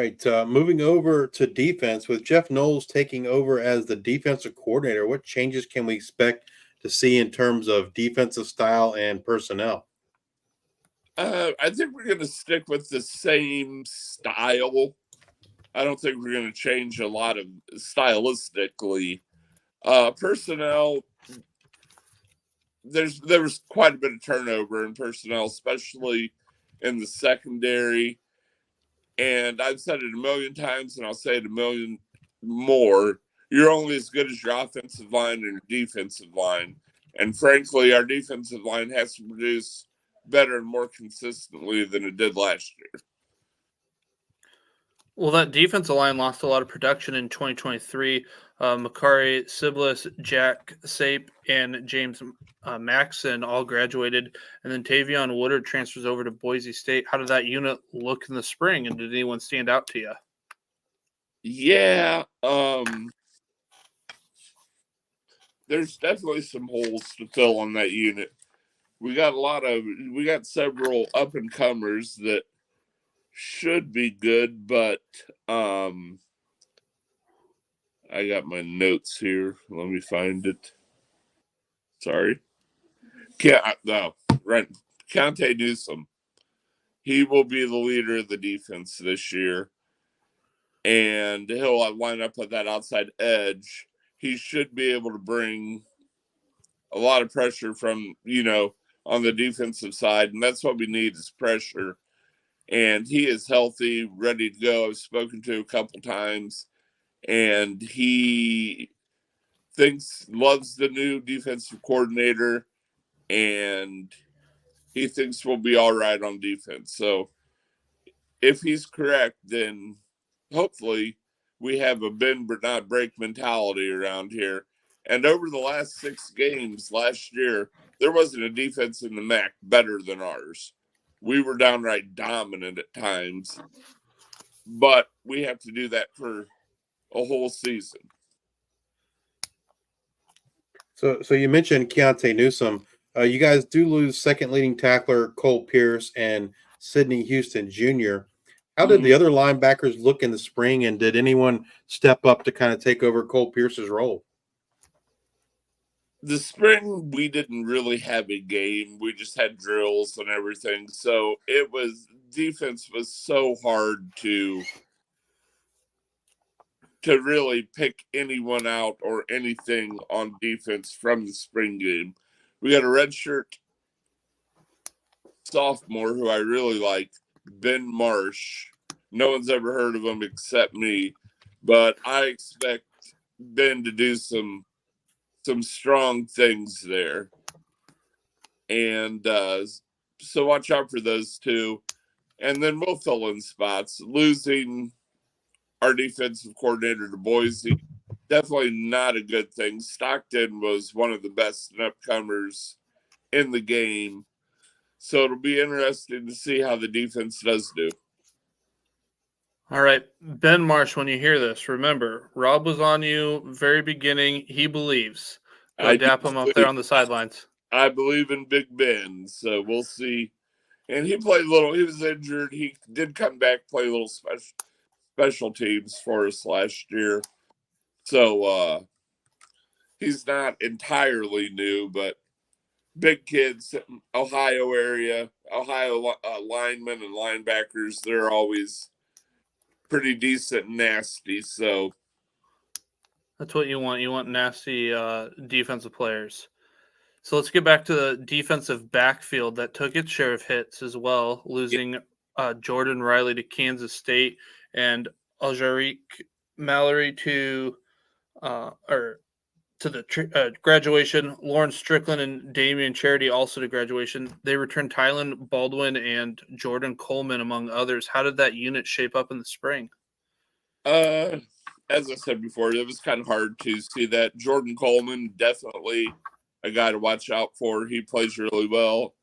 right. Moving over to defense with Jeff Knowles taking over as the defensive coordinator, what changes can we expect to see in terms of defensive style and personnel? I think we're going to stick with the same style. I don't think we're going to change a lot of stylistically. Personnel, there was quite a bit of turnover in personnel, especially in the secondary. And I've said it a million times, and I'll say it a million more. You're only as good as your offensive line and your defensive line. And frankly, our defensive line has to produce better and more consistently than it did last year. Well, that defensive line lost a lot of production in 2023. Makari Siblis, Jack Sape, and James Maxson all graduated, and then Tavion Woodard transfers over to Boise State. How did that unit look in the spring, and did anyone stand out to you? Yeah, there's definitely some holes to fill on that unit. We got several up and comers that should be good, but I got my notes here. Let me find it. Sorry. Right. Keontae Newsome. He will be the leader of the defense this year. And he'll line up with that outside edge. He should be able to bring a lot of pressure from, on the defensive side. And that's what we need is pressure. And he is healthy, ready to go. I've spoken to him a couple times. And he loves the new defensive coordinator. And he thinks we'll be all right on defense. So if he's correct, then hopefully we have a bend but not break mentality around here. And over the last 6 games last year, there wasn't a defense in the MAC better than ours. We were downright dominant at times, but we have to do that for a whole season. So you mentioned Keontae Newsome. You guys do lose second leading tackler Cole Pierce and Sidney Houston Jr. How did the other linebackers look in the spring, and did anyone step up to kind of take over Cole Pierce's role? The spring, we didn't really have a game. We just had drills and everything. So defense was so hard to really pick anyone out or anything on defense from the spring game. We got a redshirt sophomore who I really like, Ben Marsh. No one's ever heard of him except me, but I expect Ben to do some strong things there. And so watch out for those two. And then we'll fill in spots. Losing our defensive coordinator to Boise, definitely not a good thing. Stockton was one of the best upcomers in the game. So it'll be interesting to see how the defense does do. All right, Ben Marsh, when you hear this, remember, Rob was on you very beginning. He believes. Go dap him up there on the sidelines. I believe in Big Ben, so we'll see. And he played little. He was injured. He did come back, play a little special teams for us last year. So he's not entirely new, but big kids, Ohio area, Ohio linemen and linebackers, they're always pretty decent and nasty. So that's what you want. You want nasty defensive players. So let's get back to the defensive backfield that took its share of hits as well, losing Jordan Riley to Kansas State and Aljaric Mallory to the graduation. Lauren Strickland and Damian Charity also to graduation. They returned Tylen Baldwin and Jordan Coleman, among others. How did that unit shape up in the spring? As I said before, it was kind of hard to see that. Jordan Coleman, definitely a guy to watch out for. He plays really well.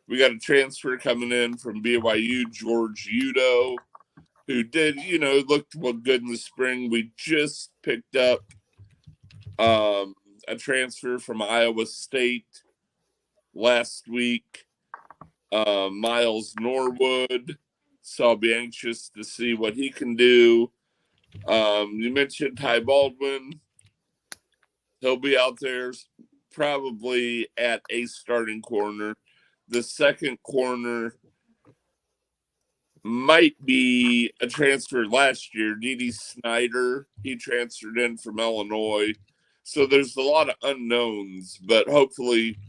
We got a transfer coming in from BYU, George Udo, who did, looked good in the spring. We just picked up a transfer from Iowa State last week, Miles Norwood. So I'll be anxious to see what he can do. You mentioned Ty Baldwin. He'll be out there probably at a starting corner. The second corner might be a transfer last year. D.D. Snyder, he transferred in from Illinois. So there's a lot of unknowns, but hopefully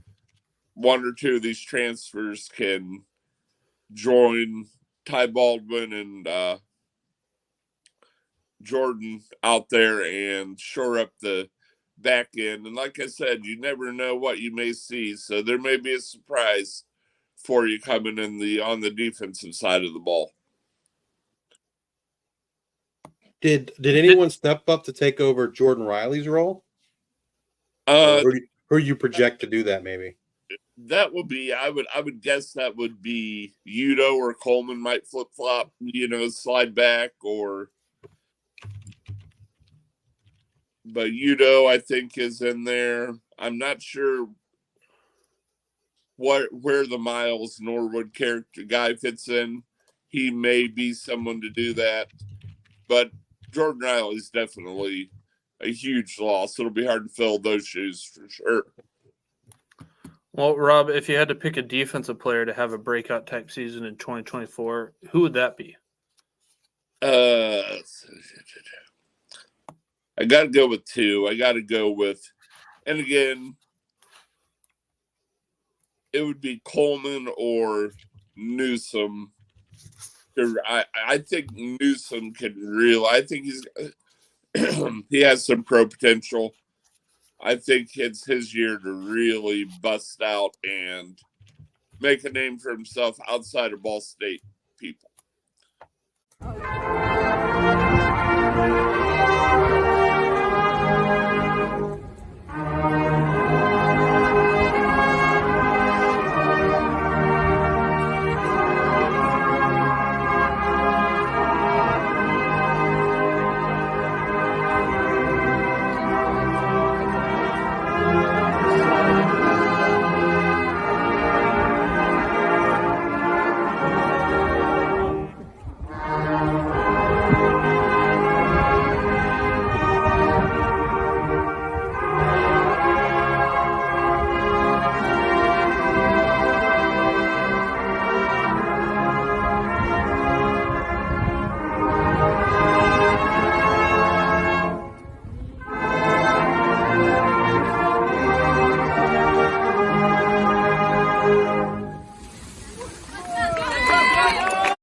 one or two of these transfers can join Ty Baldwin and Jordan out there and shore up the back end. And like I said, you never know what you may see. So there may be a surprise for you coming on the defensive side of the ball. Did anyone step up to take over Jordan Riley's role? Uh, Who do you project to do that? Maybe that would be. I would guess that would be Udo or Coleman might flip flop. Slide back But Udo I think is in there. I'm not sure where the Miles Norwood character guy fits in. He may be someone to do that, but Jordan Riley is definitely a huge loss. It'll be hard to fill those shoes for sure. Well, Rob, if you had to pick a defensive player to have a breakout type season in 2024, who would that be? I got to go with two. And again, it would be Coleman or Newsome. I think Newsome I think he has some pro potential. I think it's his year to really bust out and make a name for himself outside of Ball State people.